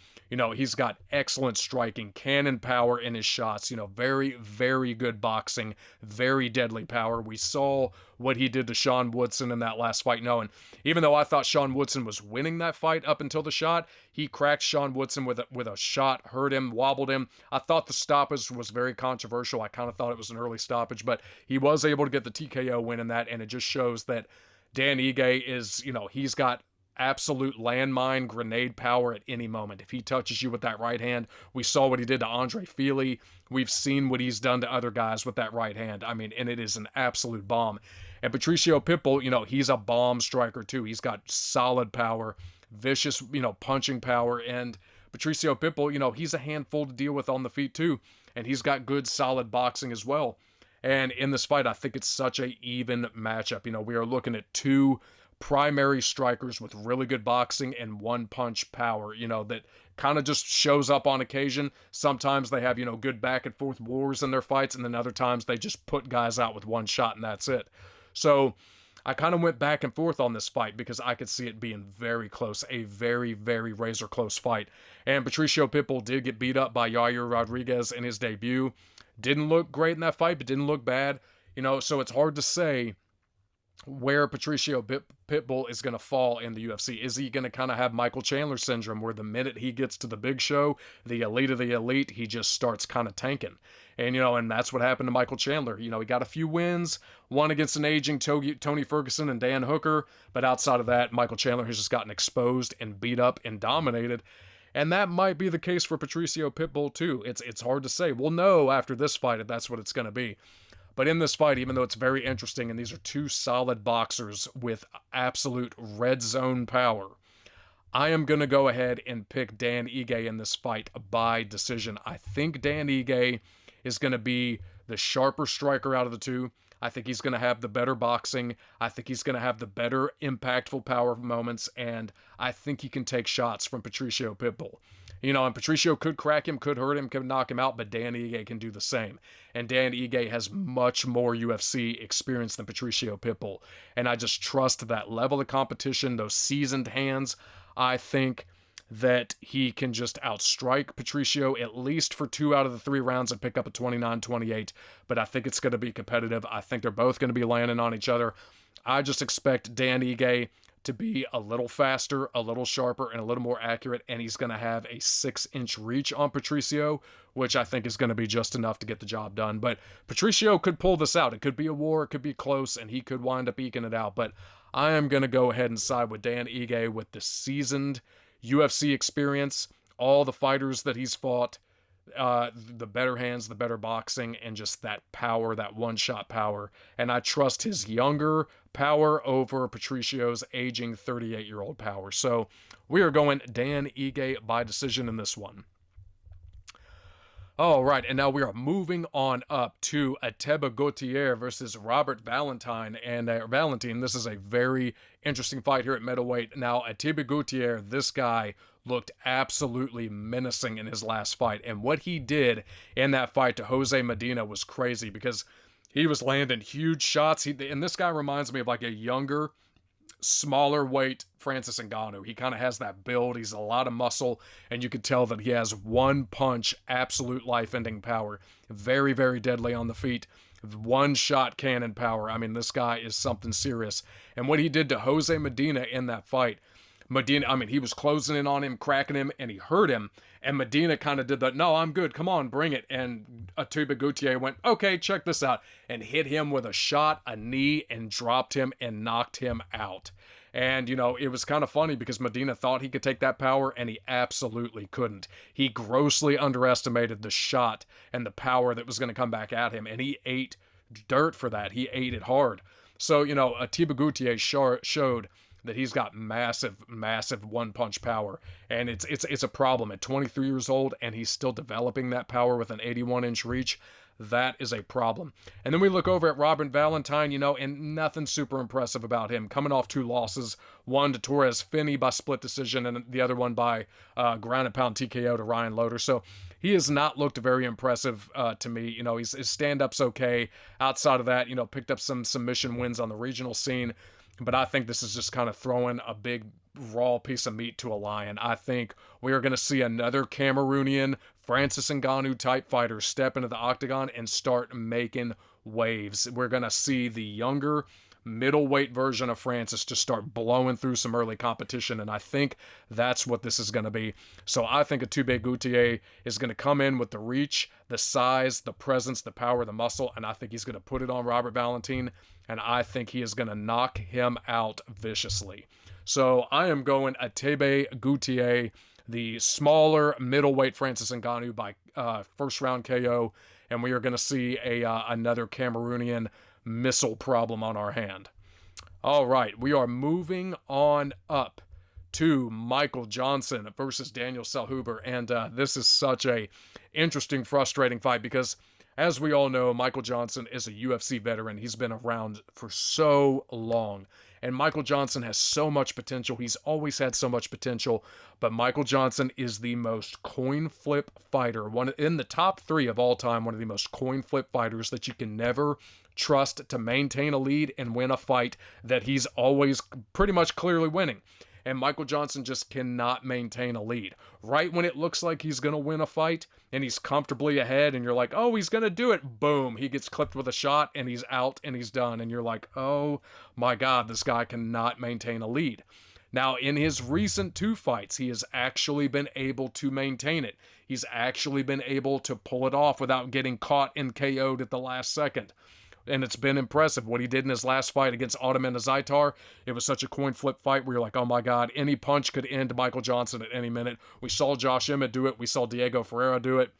He's got excellent striking, cannon power in his shots, very, very good boxing, very deadly power. We saw what he did to Sean Woodson in that last fight. And even though I thought Sean Woodson was winning that fight up until the shot, he cracked Sean Woodson with a shot, hurt him, wobbled him. I thought the stoppage was very controversial. I kind of thought it was an early stoppage, but he was able to get the TKO win in that, and it just shows that Dan Ige is, he's got absolute landmine grenade power at any moment. If he touches you with that right hand, we saw what he did to Andre Fili. We've seen what he's done to other guys with that right hand. And it is an absolute bomb. And Patricio Pitbull, he's a bomb striker too. He's got solid power, vicious, punching power. And Patricio Pitbull, he's a handful to deal with on the feet too. And he's got good, solid boxing as well. And in this fight, I think it's such a even matchup. We are looking at two primary strikers with really good boxing and one punch power, that kind of just shows up on occasion. Sometimes they have, good back and forth wars in their fights, and then other times they just put guys out with one shot and that's it. So I kind of went back and forth on this fight because I could see it being very close, a very, very razor close fight. And Patricio Pitbull did get beat up by Yair Rodriguez in his debut. Didn't look great in that fight, but didn't look bad. So it's hard to say where Patricio Pitbull is going to fall in the UFC. Is he going to kind of have Michael Chandler syndrome, where the minute he gets to the big show, the elite of the elite, he just starts kind of tanking? And, and that's what happened to Michael Chandler. He got a few wins, one against an aging Tony Ferguson and Dan Hooker, but outside of that, Michael Chandler has just gotten exposed and beat up and dominated. And that might be the case for Patricio Pitbull too. It's hard to say. We'll know after this fight if that's what it's going to be. But in this fight, even though it's very interesting, and these are two solid boxers with absolute red zone power, I am going to go ahead and pick Dan Ige in this fight by decision. I think Dan Ige is going to be the sharper striker out of the two. I think he's going to have the better boxing. I think he's going to have the better impactful power moments, and I think he can take shots from Patricio Pitbull. And Patricio could crack him, could hurt him, could knock him out, but Dan Ige can do the same. And Dan Ige has much more UFC experience than Patricio Pitbull. And I just trust that level of competition, those seasoned hands. I think that he can just outstrike Patricio at least for 2 out of the 3 rounds and pick up a 29-28. But I think it's going to be competitive. I think they're both going to be landing on each other. I just expect Dan Ige to be a little faster, a little sharper, and a little more accurate, and he's going to have a 6-inch reach on Patricio, which I think is going to be just enough to get the job done. But Patricio could pull this out. It could be a war, it could be close, and he could wind up eking it out. But I am going to go ahead and side with Dan Ige with the seasoned UFC experience, all the fighters that he's fought, the better hands, the better boxing, and just that power, that one-shot power. And I trust his younger power over Patricio's aging 38-year-old power. So we are going Dan Ige by decision in this one. All right, and now we are moving on up to Ateba Gautier versus Robert Valentin. And Valentin, this is a very interesting fight here at middleweight. Now, Ateba Gautier, this guy looked absolutely menacing in his last fight. And what he did in that fight to Jose Medina was crazy because he was landing huge shots. And this guy reminds me of like a younger, smaller weight Francis Ngannou. He kind of has that build. He's a lot of muscle, and you could tell that he has one punch, absolute life-ending power. Very, very deadly on the feet. One-shot cannon power. I mean, this guy is something serious. And what he did to Jose Medina in that fight, he was closing in on him, cracking him, and he hurt him. And Medina kind of did that, no, I'm good, come on, bring it. And Ateba Gautier went, okay, check this out, and hit him with a shot, a knee, and dropped him and knocked him out. And, it was kind of funny because Medina thought he could take that power, and he absolutely couldn't. He grossly underestimated the shot and the power that was going to come back at him, and he ate dirt for that. He ate it hard. So, Ateba Gautier showed that he's got massive, massive one-punch power, and it's a problem at 23 years old, and he's still developing that power with an 81-inch reach. That is a problem. And then we look over at Robert Valentin, and nothing super impressive about him. Coming off 2 losses, one to Torres Finney by split decision, and the other one by ground and pound TKO to Ryan Loder. So he has not looked very impressive to me. His stand-up's okay. Outside of that, picked up some submission wins on the regional scene. But I think this is just kind of throwing a big raw piece of meat to a lion. I think we are going to see another Cameroonian Francis Ngannou type fighter step into the octagon and start making waves. We're going to see the younger middleweight version of Francis just start blowing through some early competition, and I think that's what this is going to be. So I think Ateba Gautier is going to come in with the reach, the size, the presence, the power, the muscle, and I think he's going to put it on Robert Valentin, and I think he is going to knock him out viciously. So I am going Ateba Gautier, the smaller middleweight Francis Ngannou by first round KO, and we are going to see another Cameroonian missile problem on our hand. All right, we are moving on up to Michael Johnson versus Daniel Zellhuber, and this is such a interesting, frustrating fight because, as we all know, Michael Johnson is a UFC veteran. He's been around for so long, and Michael Johnson has so much potential. He's always had so much potential, but Michael Johnson is the most coin flip fighter, one in the top 3 of all time, one of the most coin flip fighters that you can never trust to maintain a lead and win a fight that he's always pretty much clearly winning. And Michael Johnson just cannot maintain a lead. Right when it looks like he's going to win a fight and he's comfortably ahead and you're like, oh, he's going to do it. Boom, he gets clipped with a shot and he's out and he's done. And you're like, oh my God, this guy cannot maintain a lead. Now, in his recent 2 fights, he has actually been able to maintain it. He's actually been able to pull it off without getting caught and KO'd at the last second. And it's been impressive what he did in his last fight against Ottoman Zaitar. It was such a coin flip fight where you're like, oh my God, any punch could end Michael Johnson at any minute. We saw Josh Emmett do it. We saw Diego Ferreira do it.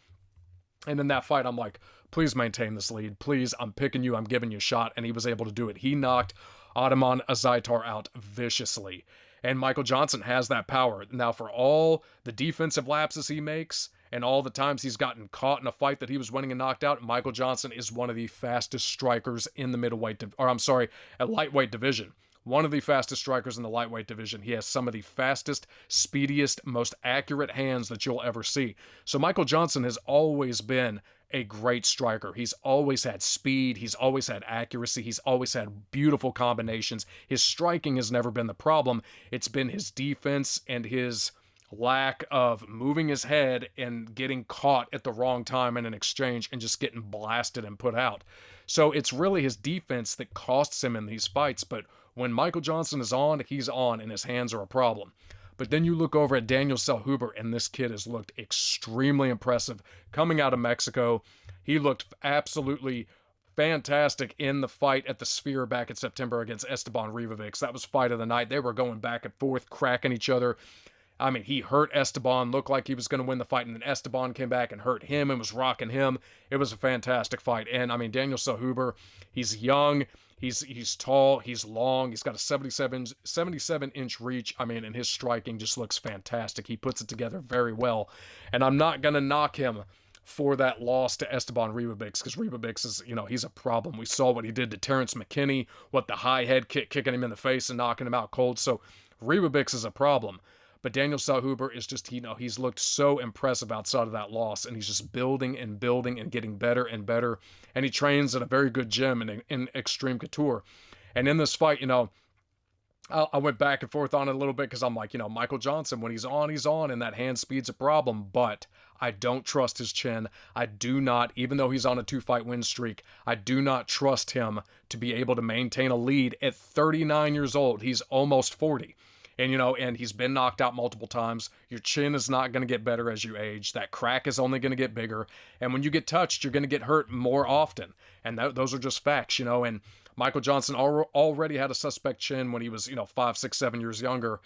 And in that fight, I'm like, please maintain this lead. Please, I'm picking you. I'm giving you a shot. And he was able to do it. He knocked Ottoman Zaitar out viciously. And Michael Johnson has that power. Now, for all the defensive lapses he makes, and all the times he's gotten caught in a fight that he was winning and knocked out, Michael Johnson is one of the fastest strikers in the lightweight division. One of the fastest strikers in the lightweight division. He has some of the fastest, speediest, most accurate hands that you'll ever see. So Michael Johnson has always been a great striker. He's always had speed. He's always had accuracy. He's always had beautiful combinations. His striking has never been the problem. It's been his defense and his lack of moving his head and getting caught at the wrong time in an exchange and just getting blasted and put out. So it's really his defense that costs him in these fights. But when Michael Johnson is on, he's on, and his hands are a problem. But then you look over at Daniel Zellhuber, and this kid has looked extremely impressive. Coming out of Mexico, he looked absolutely fantastic in the fight at the Sphere back in September against Esteban Ribovics. That was fight of the night. They were going back and forth, cracking each other. I mean, he hurt Esteban, looked like he was going to win the fight, and then Esteban came back and hurt him and was rocking him. It was a fantastic fight. And, I mean, Daniel Zellhuber, he's young, he's tall, he's long, he's got a 77-inch reach. I mean, and his striking just looks fantastic. He puts it together very well. And I'm not going to knock him for that loss to Esteban Ribovics, because Ribovics is, he's a problem. We saw what he did to Terrence McKinney, what the high head kick, kicking him in the face and knocking him out cold. So Ribovics is a problem. But Daniel Zellhuber is just, he's looked so impressive outside of that loss, and he's just building and building and getting better and better. And he trains at a very good gym in Extreme Couture. And in this fight, I went back and forth on it a little bit because I'm like, Michael Johnson, when he's on, and that hand speed's a problem. But I don't trust his chin. I do not, even though he's on a 2-fight win streak, I do not trust him to be able to maintain a lead at 39 years old. He's almost 40. And, and he's been knocked out multiple times. Your chin is not going to get better as you age. That crack is only going to get bigger. And when you get touched, you're going to get hurt more often. And those are just facts, And Michael Johnson already had a suspect chin when he was, 5, 6, 7 years younger.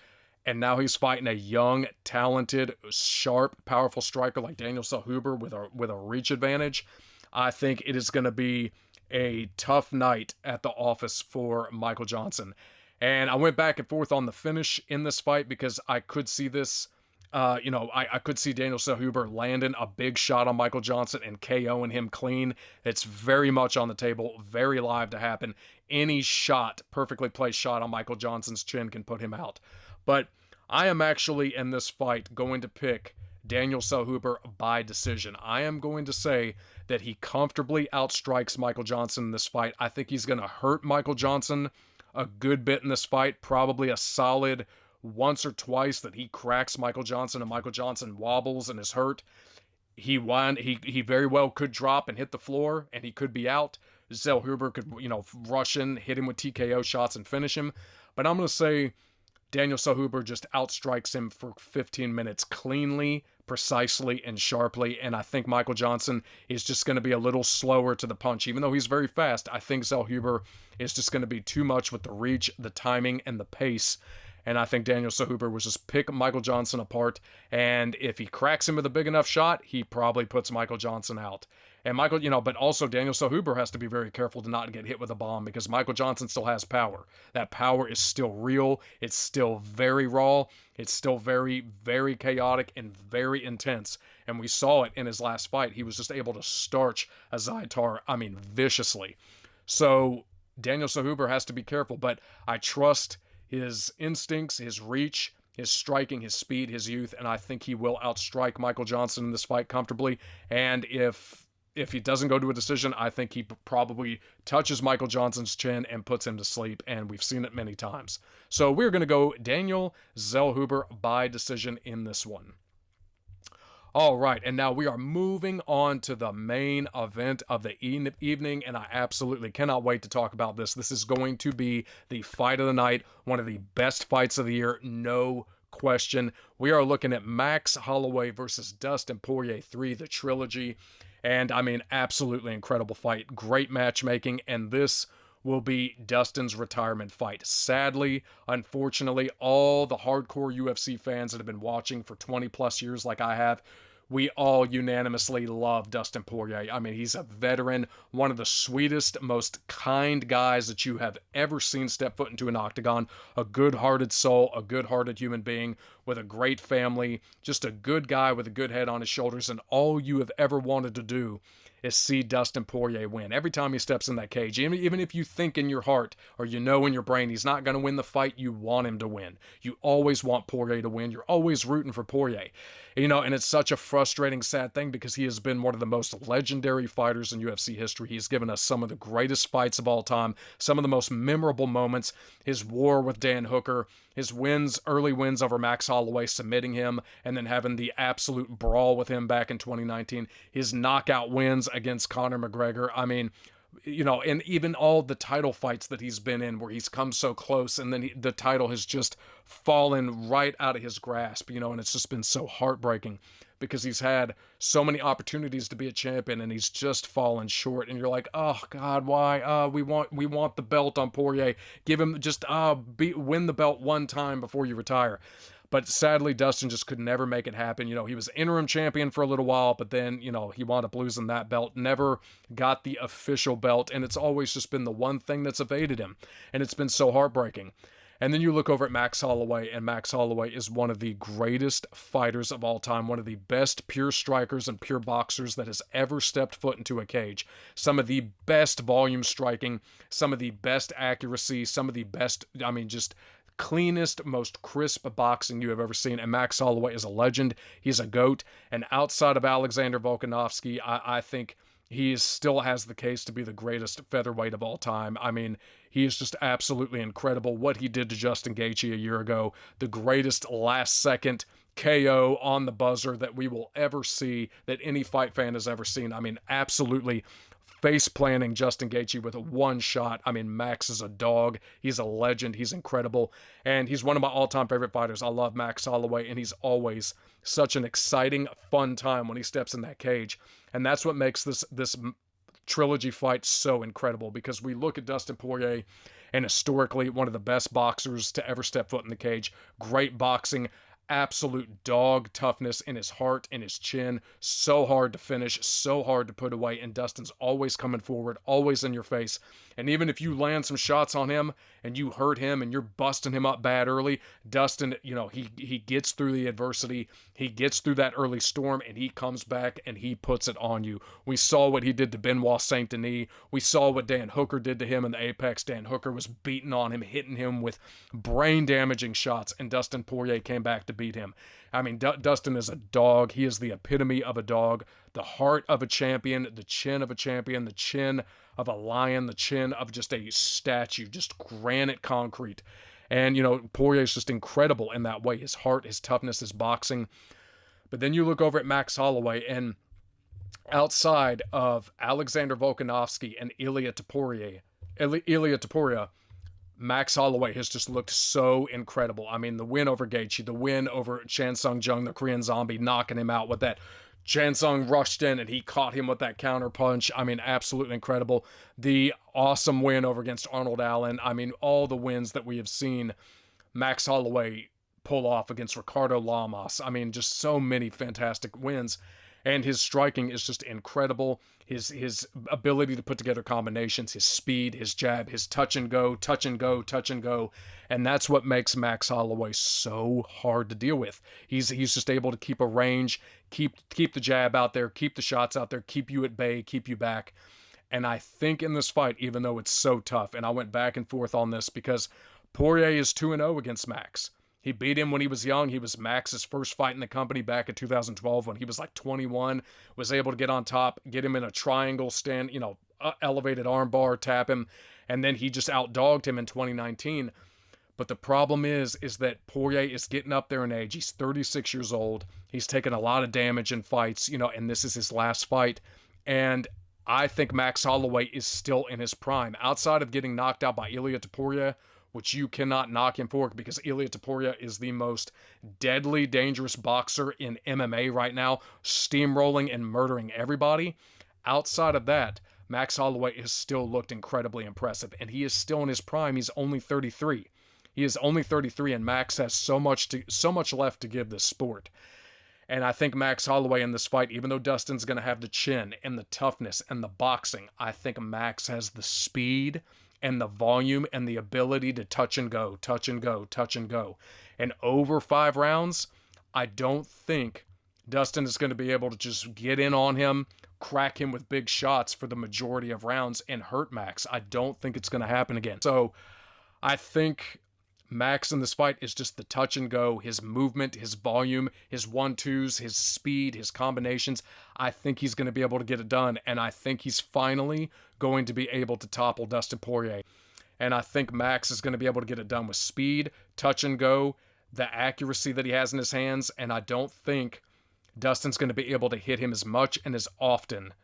And now he's fighting a young, talented, sharp, powerful striker like Daniel Zellhuber with a reach advantage. I think it is going to be a tough night at the office for Michael Johnson. And I went back and forth on the finish in this fight because I could see this, I could see Daniel Zellhuber landing a big shot on Michael Johnson and KOing him clean. It's very much on the table, very live to happen. Any shot, perfectly placed shot on Michael Johnson's chin can put him out. But I am actually in this fight going to pick Daniel Zellhuber by decision. I am going to say that he comfortably outstrikes Michael Johnson in this fight. I think he's going to hurt Michael Johnson a good bit in this fight, probably a solid once or twice that he cracks Michael Johnson and Michael Johnson wobbles and is hurt. He very well could drop and hit the floor and he could be out. Zellhuber could, rush in, hit him with TKO shots and finish him. But I'm going to say Daniel Zellhuber just outstrikes him for 15 minutes cleanly, precisely, and sharply. And I think Michael Johnson is just going to be a little slower to the punch. Even though he's very fast, I think Zellhuber is just going to be too much with the reach, the timing, and the pace. And I think Daniel Zellhuber was just pick Michael Johnson apart. And if he cracks him with a big enough shot, he probably puts Michael Johnson out. And Michael, but also Daniel Zellhuber has to be very careful to not get hit with a bomb because Michael Johnson still has power. That power is still real. It's still very raw. It's still very, very chaotic and very intense. And we saw it in his last fight. He was just able to starch a Zaitar, viciously. So Daniel Zellhuber has to be careful, but I trust his instincts, his reach, his striking, his speed, his youth, and I think he will outstrike Michael Johnson in this fight comfortably. And if he doesn't go to a decision, I think he probably touches Michael Johnson's chin and puts him to sleep, and we've seen it many times. So we're going to go Daniel Zellhuber by decision in this one. All right, and now we are moving on to the main event of the evening, and I absolutely cannot wait to talk about this. This is going to be the fight of the night, one of the best fights of the year, no question. We are looking at Max Holloway versus Dustin Poirier 3, the trilogy, and absolutely incredible fight, great matchmaking, and this will be Dustin's retirement fight. Sadly, unfortunately, all the hardcore UFC fans that have been watching for 20 plus years like I have, we all unanimously love Dustin Poirier. He's a veteran, one of the sweetest, most kind guys that you have ever seen step foot into an octagon. A good-hearted soul, a good-hearted human being with a great family, just a good guy with a good head on his shoulders, and all you have ever wanted to do is see Dustin Poirier win. Every time he steps in that cage, even if you think in your heart or in your brain he's not going to win the fight, you want him to win. You always want Poirier to win. You're always rooting for Poirier. And it's such a frustrating, sad thing because he has been one of the most legendary fighters in UFC history. He's given us some of the greatest fights of all time, some of the most memorable moments, his war with Dan Hooker, his early wins over Max Holloway, submitting him, and then having the absolute brawl with him back in 2019, his knockout wins against Conor McGregor. And even all the title fights that he's been in where he's come so close and then the title has just fallen right out of his grasp, and it's just been so heartbreaking because he's had so many opportunities to be a champion and he's just fallen short. And you're like, oh God, why? We want the belt on Poirier. Give him just win the belt one time before you retire. But sadly, Dustin just could never make it happen. He was interim champion for a little while, but then, he wound up losing that belt, never got the official belt, and it's always just been the one thing that's evaded him, and it's been so heartbreaking. And then you look over at Max Holloway, and Max Holloway is one of the greatest fighters of all time, one of the best pure strikers and pure boxers that has ever stepped foot into a cage. Some of the best volume striking, some of the best accuracy, some of the best, just cleanest, most crisp boxing you have ever seen, and Max Holloway is a legend. He's a GOAT, and outside of Alexander Volkanovski, I think he still has the case to be the greatest featherweight of all time. He is just absolutely incredible. What he did to Justin Gaethje a year ago, the greatest last-second KO on the buzzer that we will ever see, that any fight fan has ever seen. Absolutely face planting Justin Gaethje with a one shot. Max is a dog. He's a legend. He's incredible. And he's one of my all-time favorite fighters. I love Max Holloway, and he's always such an exciting, fun time when he steps in that cage. And that's what makes this trilogy fight so incredible, because we look at Dustin Poirier, and historically one of the best boxers to ever step foot in the cage. Great boxing, absolute dog toughness in his heart, in his chin, so hard to finish, so hard to put away, and Dustin's always coming forward, always in your face. And even if you land some shots on him and you hurt him and you're busting him up bad early, Dustin, he gets through the adversity, he gets through that early storm, and he comes back and he puts it on you. We saw what he did to Benoit Saint Denis. We saw what Dan Hooker did to him in the Apex. Dan Hooker was beating on him, hitting him with brain-damaging shots, and Dustin Poirier came back to beat him. Dustin is a dog. He is the epitome of a dog, the heart of a champion, the chin of a champion, the chin of a lion, the chin of just a statue, just granite concrete. And, Poirier is just incredible in that way. His heart, his toughness, his boxing. But then you look over at Max Holloway, and outside of Alexander Volkanovski and Ilia Topuria, Max Holloway has just looked so incredible. The win over Gaethje, the win over Chan Sung Jung, the Korean Zombie, knocking him out with that. Chan Sung rushed in and he caught him with that counter punch. Absolutely incredible. The awesome win over against Arnold Allen. All the wins that we have seen Max Holloway pull off against Ricardo Lamas. I mean, just so many fantastic wins. And his striking is just incredible. His ability to put together combinations, his speed, his jab, his touch and go, touch and go, touch and go. And that's what makes Max Holloway so hard to deal with. He's just able to keep a range, keep the jab out there, keep the shots out there, keep you at bay, keep you back. And I think in this fight, even though it's so tough, and I went back and forth on this because Poirier is 2-0 against Max. He beat him when he was young. He was Max's first fight in the company back in 2012 when he was like 21, was able to get on top, get him in a triangle stand, elevated armbar, tap him, and then he just outdogged him in 2019. But the problem is that Poirier is getting up there in age. He's 36 years old. He's taken a lot of damage in fights, and this is his last fight. And I think Max Holloway is still in his prime. Outside of getting knocked out by Ilia Topuria, which you cannot knock him for because Ilia Topuria is the most deadly, dangerous boxer in MMA right now, steamrolling and murdering everybody. Outside of that, Max Holloway has still looked incredibly impressive, and he is still in his prime. He's only 33. He is only 33, and Max has so much left to give this sport. And I think Max Holloway in this fight, even though Dustin's going to have the chin and the toughness and the boxing, I think Max has the speed and the volume and the ability to touch and go, touch and go, touch and go. And over 5 rounds, I don't think Dustin is going to be able to just get in on him, crack him with big shots for the majority of rounds and hurt Max. I don't think it's going to happen again. So I think Max in this fight is just the touch and go, his movement, his volume, his 1-2s, his speed, his combinations. I think he's going to be able to get it done, and I think he's finally going to be able to topple Dustin Poirier. And I think Max is going to be able to get it done with speed, touch and go, the accuracy that he has in his hands, and I don't think Dustin's going to be able to hit him as much and as often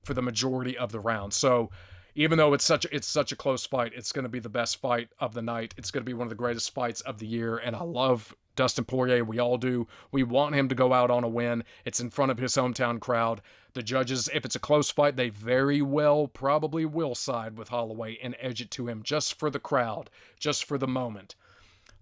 for the majority of the round. So even though it's such a close fight, it's going to be the best fight of the night. It's going to be one of the greatest fights of the year, and I love Dustin Poirier. We all do. We want him to go out on a win. It's in front of his hometown crowd. The judges, if it's a close fight, they very well probably will side with Holloway and edge it to him just for the crowd, just for the moment.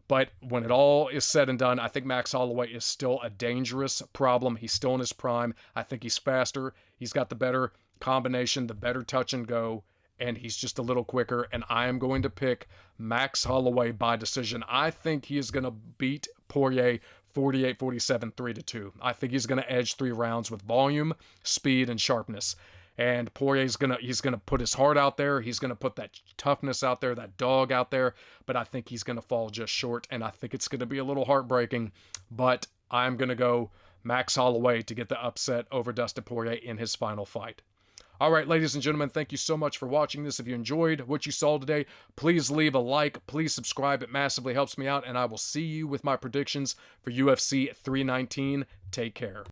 But when it all is said and done, I think Max Holloway is still a dangerous problem. He's still in his prime. I think he's faster. He's got the better combination, the better touch and go, and he's just a little quicker, and I am going to pick Max Holloway by decision. I think he is going to beat Poirier 48-47, 3-2. I think he's going to edge 3 rounds with volume, speed, and sharpness. And Poirier's he's gonna put his heart out there. He's going to put that toughness out there, that dog out there, but I think he's going to fall just short, and I think it's going to be a little heartbreaking, but I'm going to go Max Holloway to get the upset over Dustin Poirier in his final fight. All right, ladies and gentlemen, thank you so much for watching this. If you enjoyed what you saw today, please leave a like. Please subscribe. It massively helps me out, and I will see you with my predictions for UFC 319. Take care.